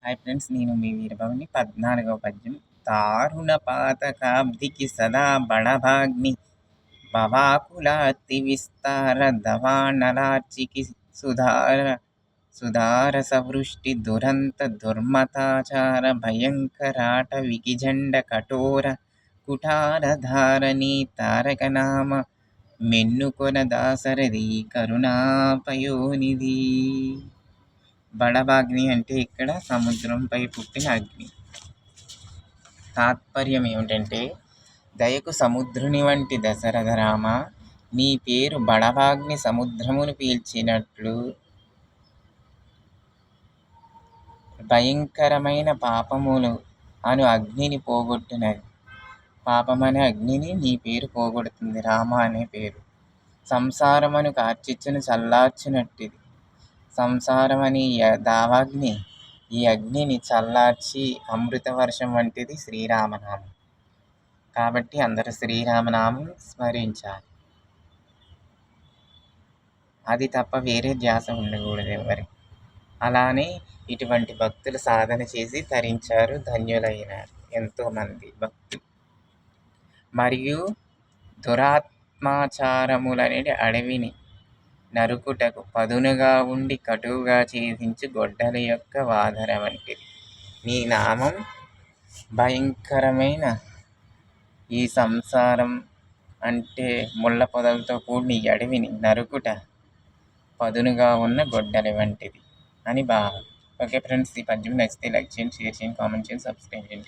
Hi friends, నేను మీ వీరభవని. 14వ పద్యం. దారుణ పాతకాబ్దికి సదా బడభాగ్ని భవాకులార్తి విస్తార దవానలార్చికి సుధార సవృష్టి దురంత దుర్మతాచార భయంకరాట వికిజండ కఠోర కుఠార ధారణి తారకనామ మెన్నుకొన దాసరథి కరుణాపయోనిధి. బడబాగ్ని అంటే ఇక్కడ సముద్రంపై పుట్టిన అగ్ని. తాత్పర్యం ఏమిటంటే, దయకు సముద్రుని వంటి దశరథ రామ, నీ పేరు బడబాగ్ని సముద్రమును పీల్చినట్లు భయంకరమైన పాపములు అను అగ్నిని పోగొట్టినది. పాపమనే అగ్నిని నీ పేరు పోగొడుతుంది. రామ అనే పేరు సంసారమను కార్చిచ్చును చల్లార్చినట్టిది. సంసారమని దావాగ్ని ఈ అగ్నిని చల్లార్చి అమృత వర్షం వంటిది శ్రీరామనామం. కాబట్టి అందరూ శ్రీరామనామం స్మరించాలి. అది తప్ప వేరే ధ్యాస ఉండకూడదు ఎవరికి. అలానే ఇటువంటి భక్తులు సాధన చేసి తరించారు, ధన్యులైనారు ఎంతోమంది భక్తులు. మరియు దురాత్మాచారములనే అడవిని నరుకుటకు పదునుగా ఉండి కటువుగా ఛేదించు గొడ్డల యొక్క వాదన వంటిది. నీ నామం భయంకరమైన ఈ సంసారం అంటే ముళ్ళ పొదలతో కూడిన ఈ అడవిని నరుకుట పదునుగా ఉన్న గొడ్డల వంటిది అని భావం. ఓకే ఫ్రెండ్స్, ఈ పద్యం నచ్చితే లైక్ చేయండి, షేర్ చేయండి, కామెంట్ చేయండి, సబ్స్క్రైబ్ చేయండి.